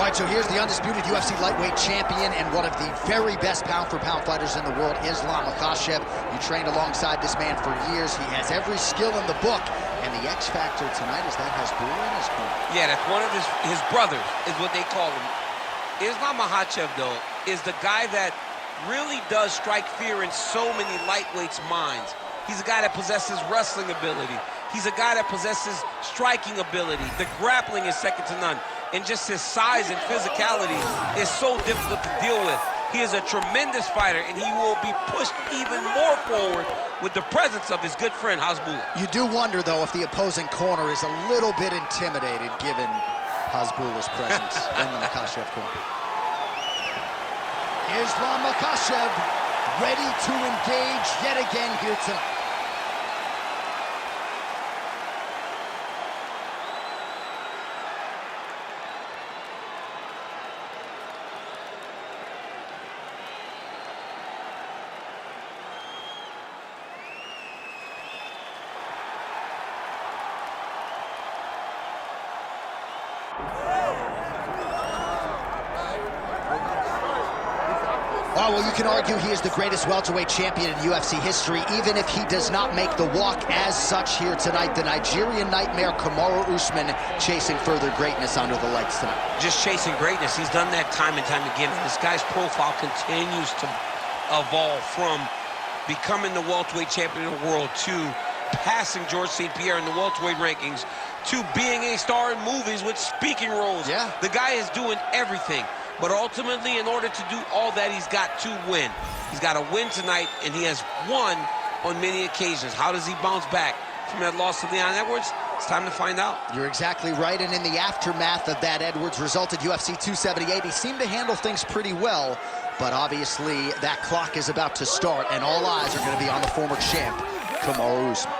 All right, so here's the undisputed UFC lightweight champion and one of the very best pound-for-pound fighters in the world, Usman Makhachev. You trained alongside this man for years. He has every skill in the book. And the X factor tonight is that Hasbulla in his corner. Yeah, that's one of his brothers, is what they call him. Usman Makhachev, though, is the guy that really does strike fear in so many lightweights' minds. He's a guy that possesses wrestling ability. He's a guy that possesses striking ability. The grappling is second to none. And just his size and physicality is so difficult to deal with. He is a tremendous fighter, and he will be pushed even more forward with the presence of his good friend, Hasbulla. You do wonder, though, if the opposing corner is a little bit intimidated given Hasbulla's presence in the Makhachev corner. Usman Makhachev ready to engage yet again here tonight. Oh, well, you can argue he is the greatest welterweight champion in UFC history, even if he does not make the walk as such here tonight. The Nigerian nightmare, Kamaru Usman, chasing further greatness under the lights tonight. Just chasing greatness. He's done that time and time again. This guy's profile continues to evolve from becoming the welterweight champion of the world to passing George St. Pierre in the welterweight rankings to being a star in movies with speaking roles. Yeah. The guy is doing everything. But ultimately, in order to do all that, he's got to win. He's got to win tonight, and he has won on many occasions. How does he bounce back from that loss to Leon Edwards? It's time to find out. You're exactly right, and in the aftermath of that Edwards result at UFC 278, he seemed to handle things pretty well, but obviously that clock is about to start, and all eyes are going to be on the former champ, Kamaru Usman.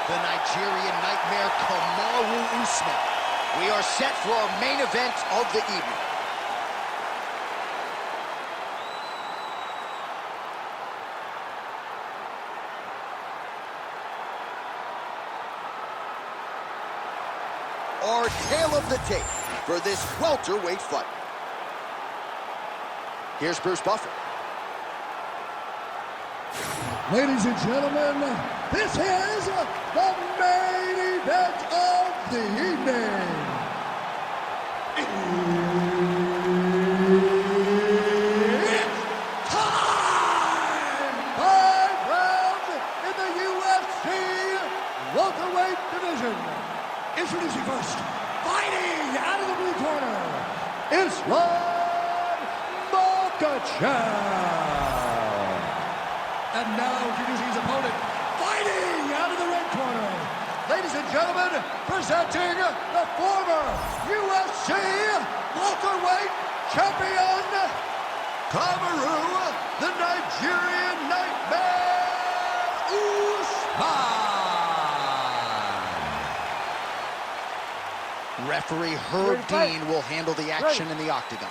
The Nigerian nightmare, Kamaru Usman. We are set for our main event of the evening. Our tale of the tape for this welterweight fight. Here's Bruce Buffer. Ladies and gentlemen, this is the main event of the evening. It's time! 5 rounds in the UFC welterweight division. Introducing first, fighting out of the blue corner, Usman Makhachev. And now introducing his opponent, fighting out of the red corner. Ladies and gentlemen, presenting the former UFC welterweight champion, Kamaru, the Nigerian nightmare, Usman. Referee Herb Dean will handle the action in the octagon.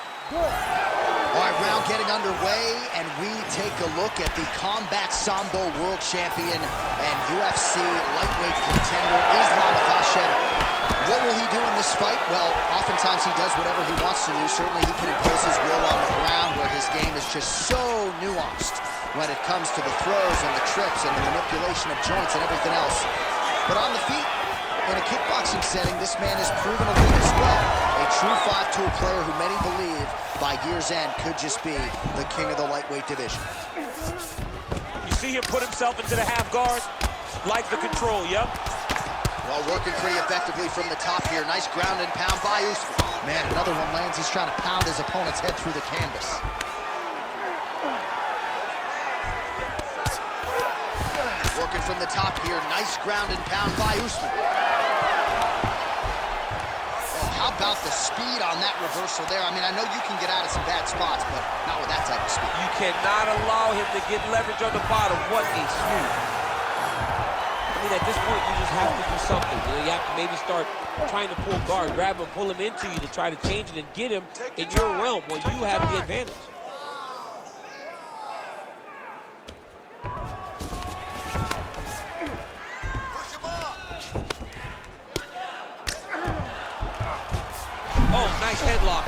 All right, round getting underway, and we take a look at the Combat Sambo World Champion and UFC lightweight contender, Usman Makhachev. What will he do in this fight? Well, oftentimes he does whatever he wants to do. Certainly he can impose his will on the ground, where his game is just so nuanced when it comes to the throws and the trips and the manipulation of joints and everything else. But on the feet, in a kickboxing setting, this man has proven a lead as well. A true 5-tool player who many believe by year's end could just be the king of the lightweight division. You see him put himself into the half guard, like the control, yep. Well, working pretty effectively from the top here. Nice ground and pound by Usman. Man, another one lands. He's trying to pound his opponent's head through the canvas. Working from the top here. Nice ground and pound by Usman. How about the speed on that reversal there? I mean, I know you can get out of some bad spots, but not with that type of speed. You cannot allow him to get leverage on the bottom. What a smooth. I mean, at this point, you just have to do something. You know, you have to maybe start trying to pull guard, grab him, pull him into you to try to change it and get him in your realm where you have the advantage. Oh, nice headlock.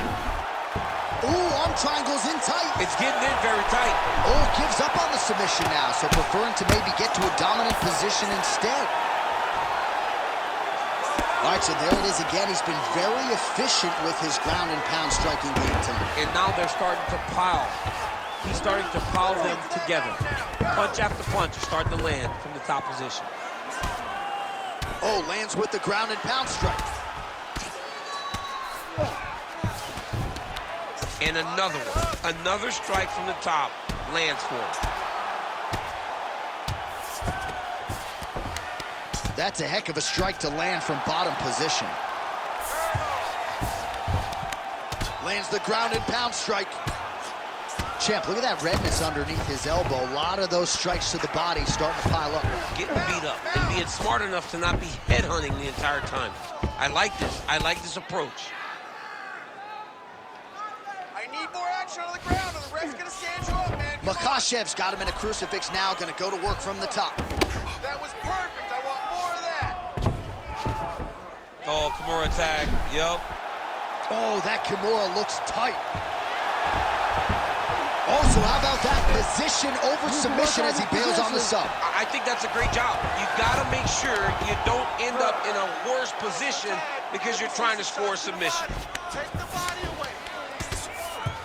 Ooh, arm triangles in tight. It's getting in very tight. Oh, gives up on the submission now, so preferring to maybe get to a dominant position instead. All right, so there it is again. He's been very efficient with his ground and pound striking game tonight. And now they're starting to pile. He's starting to pile them together. Punch after punch is starting to land from the top position. Oh, lands with the ground and pound strike. And another one. Another strike from the top lands for him. That's a heck of a strike to land from bottom position. Lands the ground and pound strike. Champ, look at that redness underneath his elbow. A lot of those strikes to the body starting to pile up. Getting beat up and being smart enough to not be headhunting the entire time. I like this. I like this approach. I need more action on the ground or the ref's gonna stand you up, man. Makhachev's got him in a crucifix now, gonna go to work from the top. That was perfect. I want more of that. Oh, Kamaru tag. Yup. Oh, that Kimura looks tight. Also, how about that position over submission as he bails on the sub? I think that's a great job. You gotta make sure you don't end up in a worse position because you're trying to score a submission. Take the body away.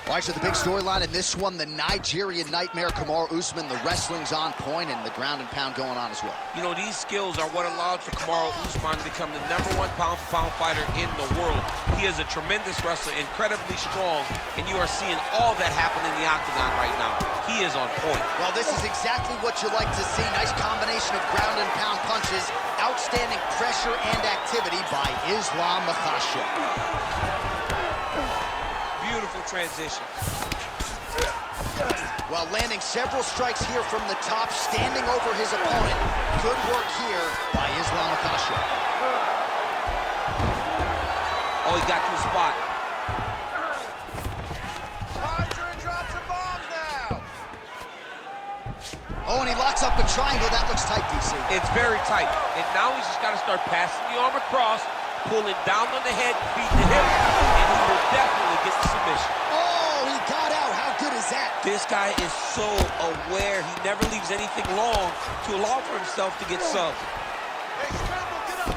All right, so the big storyline in this one, the Nigerian Nightmare, Kamaru Usman, the wrestling's on point and the ground and pound going on as well. You know, these skills are what allowed for Kamaru Usman to become the #1 pound-for-pound fighter in the world. He is a tremendous wrestler, incredibly strong, and you are seeing all that happen in the octagon right now. He is on point. Well, this is exactly what you like to see. Nice combination of ground and pound punches, outstanding pressure and activity by Usman Makhachev. Beautiful transition. Well, landing several strikes here from the top, standing over his opponent. Good work here by Usman Makhachev. Oh, he got to the spot. Conjure and drop some bombs now. Oh, and he locks up a triangle. That looks tight, DC. It's very tight. And now he's just got to start passing the arm across, pulling down on the head, beat the hip, and he will definitely get the submission. Oh, he got out. How good is that? This guy is so aware. He never leaves anything long to allow for himself to get subbed. Hey, scramble, get up.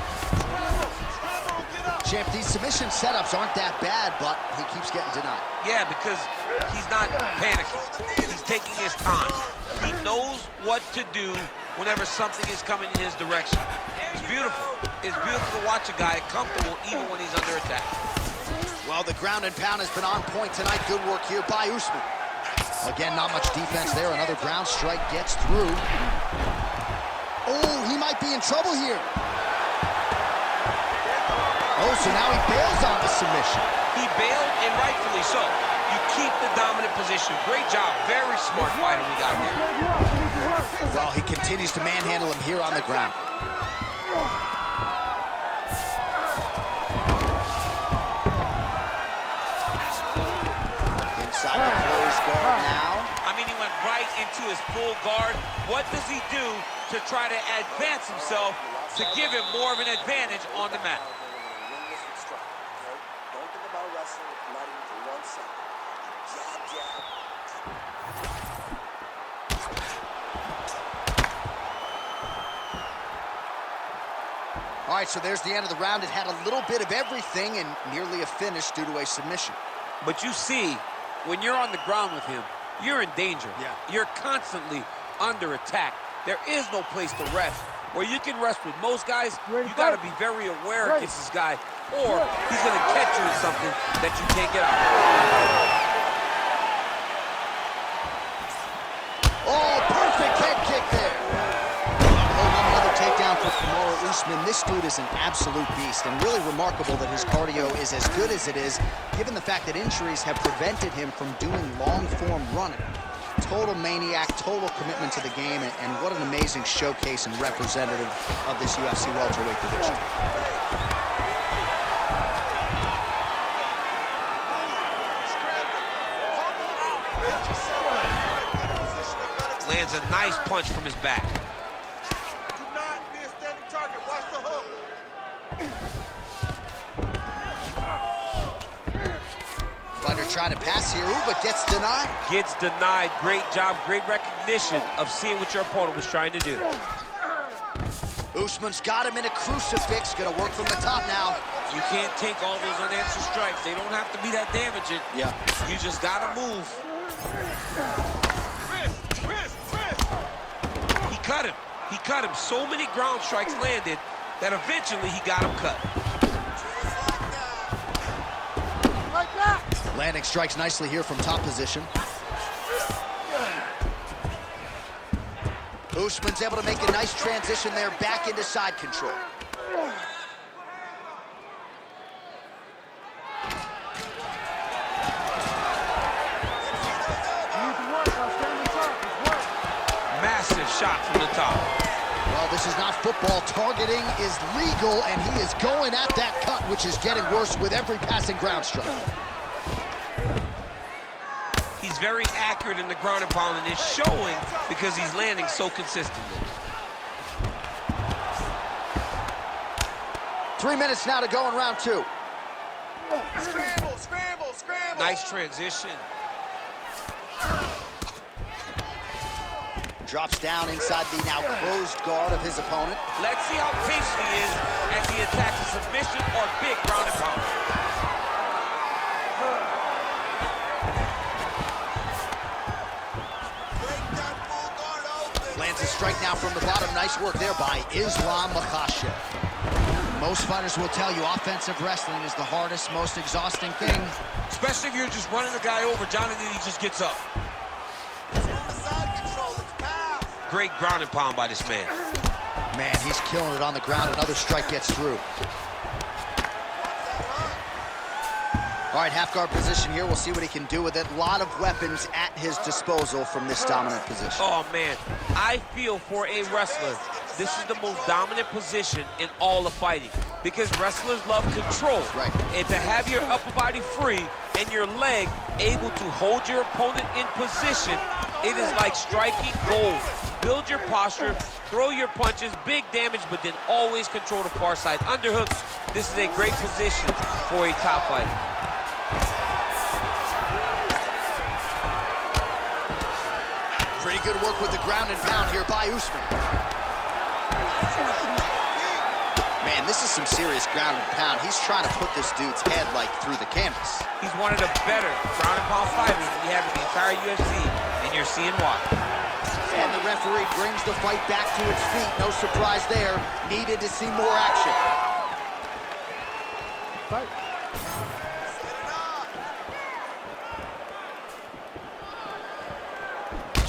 Scramble, get up. Champ, these submission setups aren't that bad, but he keeps getting denied. Yeah, because he's not panicking. He's taking his time. He knows what to do whenever something is coming in his direction. It's beautiful. It's beautiful to watch a guy comfortable even when he's under attack. Well, the ground and pound has been on point tonight. Good work here by Usman. Again, not much defense there. Another ground strike gets through. Oh, he might be in trouble here. Oh, so now he bails on the submission. He bailed, and rightfully so. You keep the dominant position. Great job. Very smart fighter we got here. Well, he continues to manhandle him here on the ground. Inside the closed guard now. I mean, he went right into his full guard. What does he do to try to advance himself to give him more of an advantage on the mat? Don't think about wrestling with blood for 1 second. Jab, jab. All right, so there's the end of the round. It had a little bit of everything and nearly a finish due to a submission. But you see, when you're on the ground with him, you're in danger. Yeah. You're constantly under attack. There is no place to rest. Where you can rest with most guys, you got to be very aware against this guy, or he's going to catch you in something that you can't get out of. Oh, perfect head kick there. Another takedown for Kamaru Usman. This dude is an absolute beast, and really remarkable that his cardio is as good as it is, given the fact that injuries have prevented him from doing long-form running. total maniac, total commitment to the game, and what an amazing showcase and representative of this UFC welterweight division. Lands a nice punch from his back. Do not be a standing target. Watch the hook. Fighter trying to pass here, but gets denied. Gets denied. Great job, great recognition of seeing what your opponent was trying to do. Usman's got him in a crucifix. Gonna work from the top now. You can't take all those unanswered strikes. They don't have to be that damaging. Yeah. You just gotta move. He cut him. He cut him. So many ground strikes landed that eventually he got him cut. Landing strikes nicely here from top position. Usman's able to make a nice transition there back into side control. Massive shot from the top. Well, this is not football. Targeting is legal, and he is going at that cut, which is getting worse with every passing ground strike. He's very accurate in the ground and pound, and it's showing because he's landing so consistently. 3 minutes now to go in round 2. Scramble, scramble, scramble. Nice transition. Drops down inside the now closed guard of his opponent. Let's see how patient he is as he attacks a submission or big ground and pound. Lands a strike now from the bottom. Nice work there by Usman Makhachev. Most fighters will tell you offensive wrestling is the hardest, most exhausting thing. Especially if you're just running a guy over, Jonathan, he just gets up. Great ground and pound by this man. Man, he's killing it on the ground. Another strike gets through. All right, half guard position here. We'll see what he can do with it. A lot of weapons at his disposal from this dominant position. Oh, man. I feel for a wrestler, this is the most dominant position in all of fighting because wrestlers love control. Right. And to have your upper body free and your leg able to hold your opponent in position, it is like striking gold. Build your posture, throw your punches, big damage, but then always control the far side underhooks. This is a great position for a top fighter. Pretty good work with the ground and pound here by Usman. Man, this is some serious ground and pound. He's trying to put this dude's head like through the canvas. He's one of the better ground and pound fighters we have in the entire UFC, and you're seeing why. And the referee brings the fight back to its feet. No surprise there. Needed to see more action. Fight.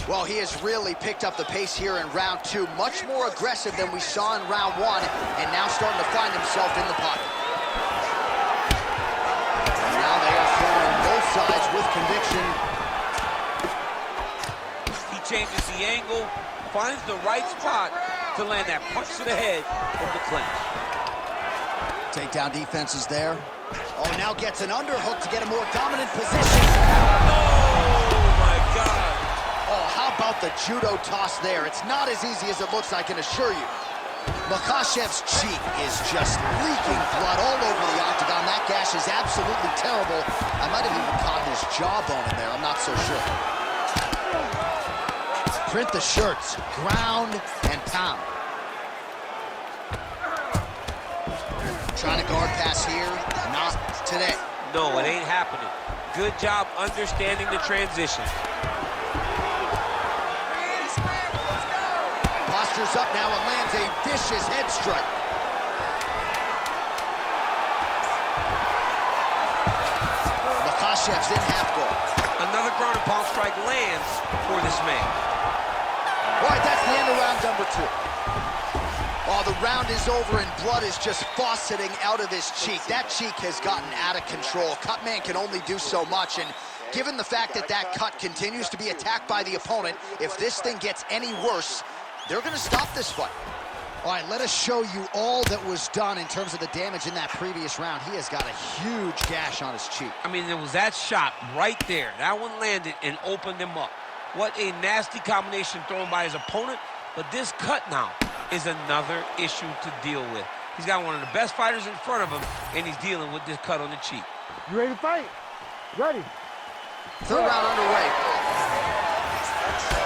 Well, he has really picked up the pace here in round 2. Much more aggressive than we saw in round 1, and now starting to find himself in the pocket. And now they are throwing both sides with conviction. He changes the angle, finds the right spot to land that punch to the head from the clinch. Takedown defense is there. Oh, now gets an underhook to get a more dominant position. Oh, my God. Oh, how about the judo toss there? It's not as easy as it looks, I can assure you. Makhachev's cheek is just leaking blood all over the octagon. That gash is absolutely terrible. I might have even caught his jawbone in there. I'm not so sure. Print the shirts, ground and pound. Trying to guard pass here, not today. No, it ain't happening. Good job understanding the transition. Postures up now and lands a vicious head strike. Makhachev's in half guard. Another ground and pound strike lands for this man. All right, that's the end of round number 2. Oh, the round is over and blood is just fauceting out of his cheek. That cheek has gotten out of control. Cut man can only do so much, and Given the fact that that cut continues to be attacked by the opponent, if this thing gets any worse, they're going to stop this fight. All right, let us show you all that was done in terms of the damage in that previous round. He has got a huge gash on his cheek. I mean, there was that shot right there. That one landed and opened him up. What a nasty combination thrown by his opponent. But this cut now is another issue to deal with. He's got one of the best fighters in front of him, and he's dealing with this cut on the cheek. You ready to fight? Ready. Third round underway.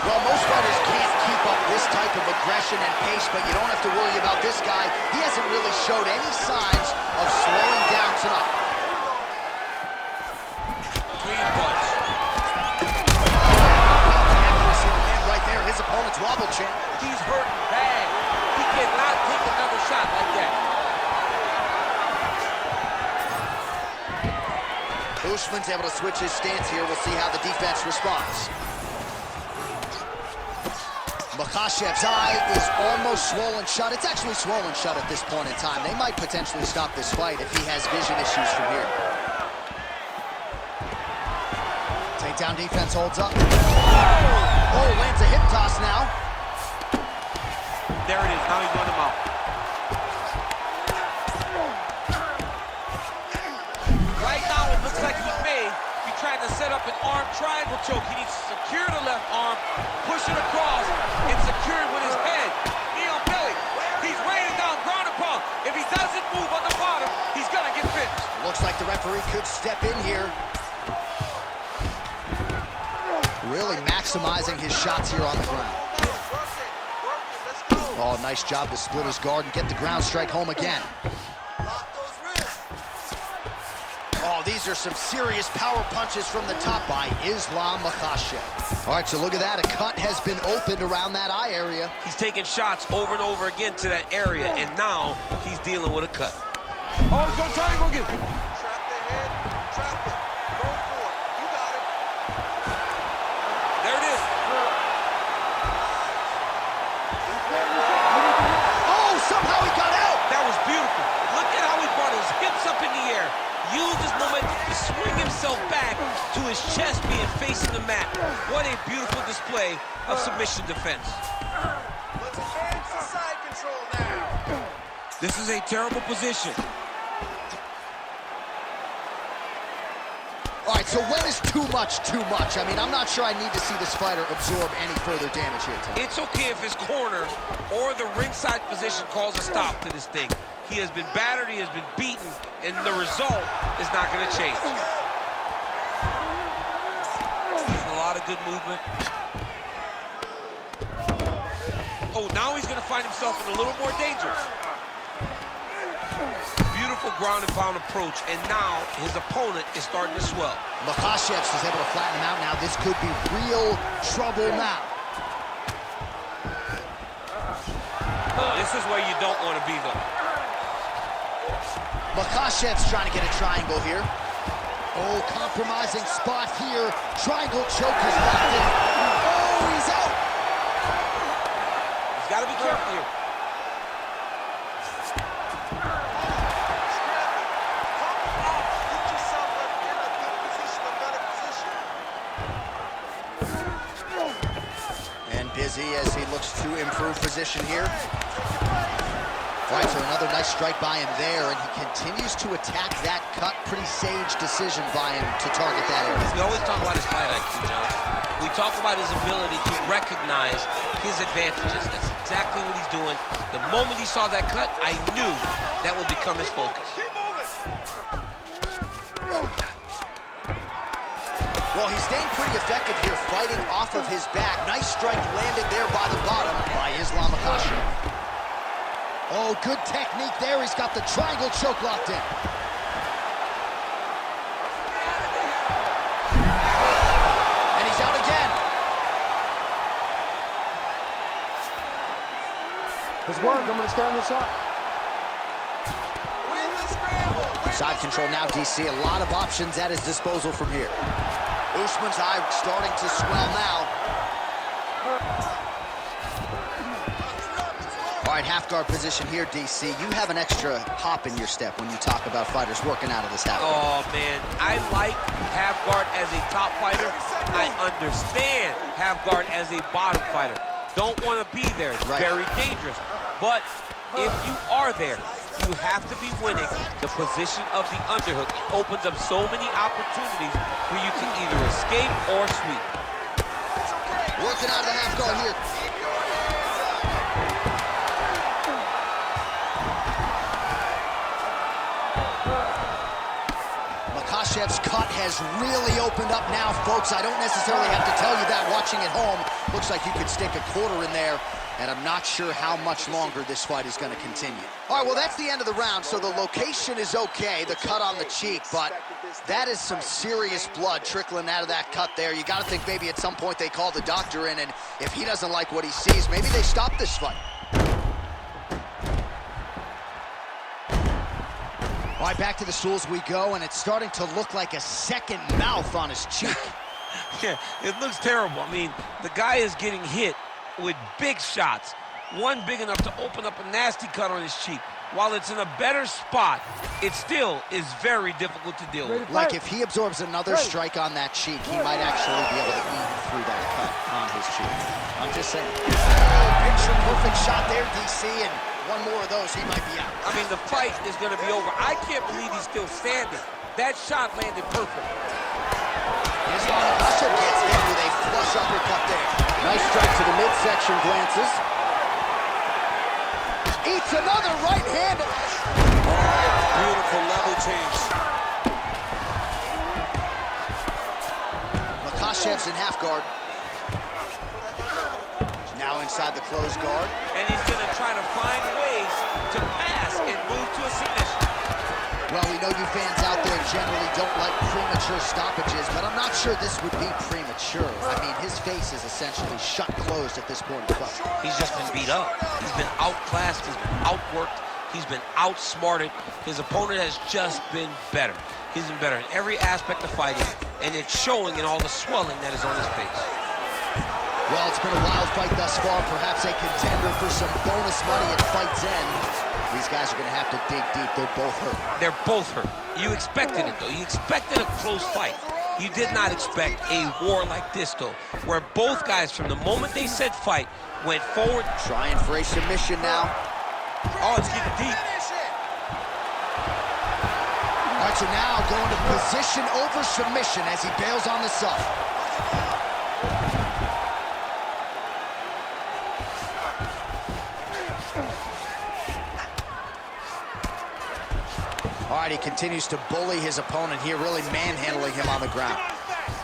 Well, most fighters can't keep up this type of aggression and pace, but you don't have to worry about this guy. He hasn't really showed any signs of slowing down tonight. Clean punch. Accuracy of the man right there. His opponent's wobble champ. He's hurting bad. He cannot take another shot like that. Usman's able to switch his stance here. We'll see how the defense responds. Makhachev's eye is almost swollen shut. It's actually swollen shut at this point in time. They might potentially stop this fight if he has vision issues from here. Takedown defense holds up. Oh, lands a hip toss now. There it is. Now he's going him out. Right now, it looks like he may be trying to set up an arm triangle choke. He needs to secure the left arm, push it across, and secure it with his head. Knee on belly. He's raining down, ground and pound. If he doesn't move on the bottom, he's going to get finished. Looks like the referee could step in here. Really maximizing his shots here on the ground. Oh, nice job to split his guard and get the ground strike home again. Oh, these are some serious power punches from the top by Islam Makhachev. All right, so look at that. A cut has been opened around that eye area. He's taking shots over and over again to that area, and now he's dealing with a cut. Oh, he's going to triangle again. Trap the head, trap it. Go for it. You got it. There it is. Oh, somehow he got out. That was beautiful. Look at how he brought his hips up in the air. Used his momentum to swing himself back to his chest being facing the mat. What a beautiful display of submission defense. Let's advance to side control now. This is a terrible position. All right, so when is too much too much? I mean, I'm not sure I need to see this fighter absorb any further damage here tonight. It's okay if his corner or the ringside position calls a stop to this thing. He has been battered, he has been beaten, and the result is not going to change. A lot of good movement. Oh, now he's going to find himself in a little more danger. Beautiful ground and pound approach, and now his opponent is starting to swell. Makhachev is able to flatten him out now. This could be real trouble now. This is where you don't want to be, though. Makhachev's trying to get a triangle here. Oh, compromising spot here. Triangle choke is locked in. Oh, he's out. He's got to be careful here. And busy as he looks to improve position here. All right, so another nice strike by him there, and he continues to attack that cut. Pretty sage decision by him to target that area. We always talk about his fight IQ, John. We talk about his ability to recognize his advantages. That's exactly what he's doing. The moment he saw that cut, I knew that would become his focus. Well, he's staying pretty effective here, fighting off of his back. Nice strike landed there by the bottom by Islam Makhachev. Oh, good technique there. He's got the triangle choke locked in. And he's out again. Let's work. I'm going to stand this up. Side control now, DC. A lot of options at his disposal from here. Usman's eye starting to swell now. All right, half guard position here, DC. You have an extra hop in your step when you talk about fighters working out of this half guard. Oh, man, I like half guard as a top fighter. I understand half guard as a bottom fighter. Don't want to be there. It's very dangerous. But if you are there, you have to be winning. The position of the underhook opens up so many opportunities for you to either escape or sweep. Working out of the half guard here. Makhachev's cut has really opened up now, folks. I don't necessarily have to tell you that watching at home. Looks like you could stick a quarter in there, and I'm not sure how much longer this fight is going to continue. All right, well, that's the end of the round, so the location is okay, the cut on the cheek, but that is some serious blood trickling out of that cut there. You got to think maybe at some point they call the doctor in, and if he doesn't like what he sees, maybe they stop this fight. All right, back to the stools we go, and it's starting to look like a second mouth on his cheek. Yeah, it looks terrible. I mean, the guy is getting hit with big shots. One big enough to open up a nasty cut on his cheek. While it's in a better spot, it still is very difficult to deal with. Like if he absorbs another strike on that cheek, he might actually be able to eat through that cut on his cheek. I'm just saying. Picture perfect shot there, DC, and one more of those, he might be out. I mean, the fight is going to be over. I can't believe he's still standing. That shot landed perfect. Makhachev gets hit with a flush uppercut there. Nice strike to the midsection, glances. Eats another right hand. Beautiful level change. Makhachev's in half guard. Now inside the closed guard. And he's going to try to find ways to pass and move to a submission. Well, we know you fans out there generally don't like premature stoppages, but I'm not sure this would be premature. I mean, his face is essentially shut closed at this point in the fight. He's just been beat up. He's been outclassed. He's been outworked. He's been outsmarted. His opponent has just been better. He's been better in every aspect of fighting, and it's showing in all the swelling that is on his face. Well, it's been a wild fight thus far. Perhaps a contender for some bonus money at fight's end. These guys are going to have to dig deep. They're both hurt. They're both hurt. You expected it, though. You expected a close fight. You did not expect a war like this, though, where both guys, from the moment they said fight, went forward. Trying for a submission now. Oh, it's getting deep. All right, so now going to position over submission as he bails on the sub. All right, he continues to bully his opponent here, really manhandling him on the ground.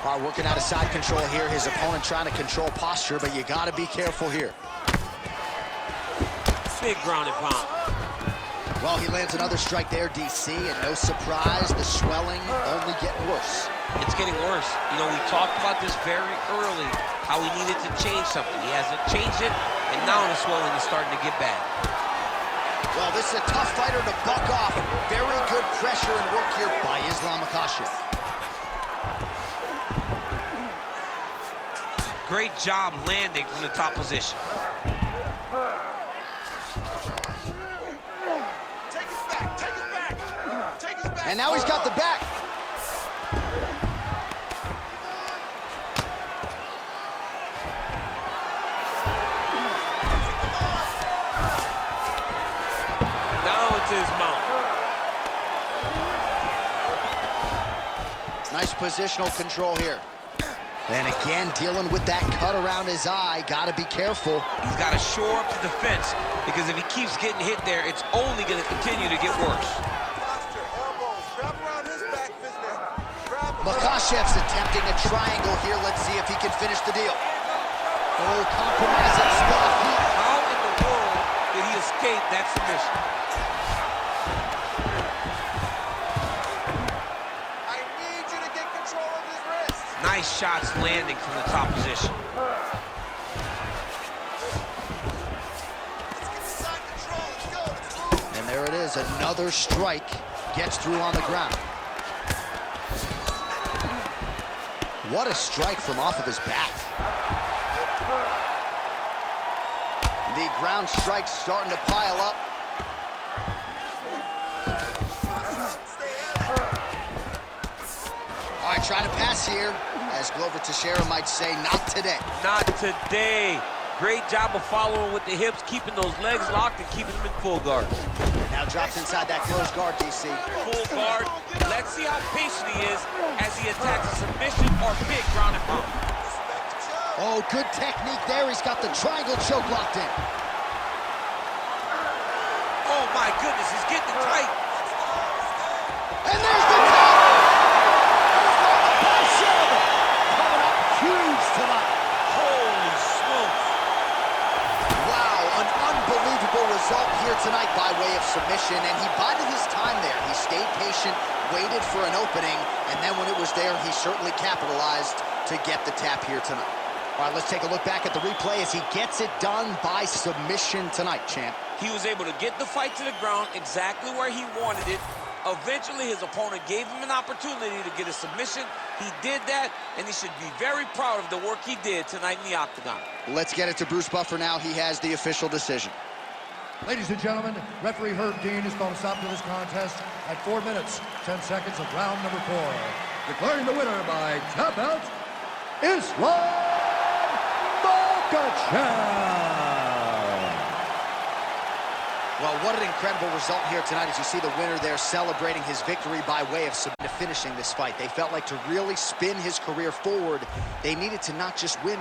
All right, working out of side control here. His opponent trying to control posture, but you got to be careful here. Big ground and pound. Well, he lands another strike there, DC, and no surprise, the swelling only getting worse. It's getting worse. You know, we talked about this very early, how he needed to change something. He hasn't changed it, and now the swelling is starting to get bad. Well, this is a tough fighter to buck off. Very good pressure and work here by Usman Makhachev. Great job landing from the top position. And now he's got the back. Now it's his mount. Nice positional control here. And again, dealing with that cut around his eye. Got to be careful. He's got to shore up the defense, because if he keeps getting hit there, it's only going to continue to get worse. Makhachev's attempting a triangle here. Let's see if he can finish the deal. Oh, compromising spot. How in the world did he escape that submission? I need you to get control of his wrist. Nice shots landing from the top position. Let's get the side control. Let's go. Let's move. And there it is. Another strike gets through on the ground. What a strike from off of his back. The ground strikes starting to pile up. All right, trying to pass here. As Glover Teixeira might say, not today. Not today. Great job of following with the hips, keeping those legs locked and keeping them in full guard. Now drops inside that closed guard, DC. Full guard. Let's see how patient he is as he attacks a submission or big ground and pound. Oh, good technique there. He's got the triangle choke locked in. Oh, my goodness, he's getting tight. And there's the count! Makhachev coming up huge tonight. Holy smokes. Wow, an unbelievable result here tonight by way of submission, and he bided his time there. He stayed patient, waited for an opening, and then when it was there, he certainly capitalized to get the tap here tonight. All right, let's take a look back at the replay as he gets it done by submission tonight, champ. He was able to get the fight to the ground exactly where he wanted it. Eventually, his opponent gave him an opportunity to get a submission. He did that, and he should be very proud of the work he did tonight in the octagon. Let's get it to Bruce Buffer now. He has the official decision. Ladies and gentlemen, referee Herb Dean has called a stop to this contest at 4 minutes, 10 seconds of round number 4. Declaring the winner by tap out, Usman Makhachev. Well, what an incredible result here tonight as you see the winner there celebrating his victory by way of finishing this fight. They felt like to really spin his career forward, they needed to not just win,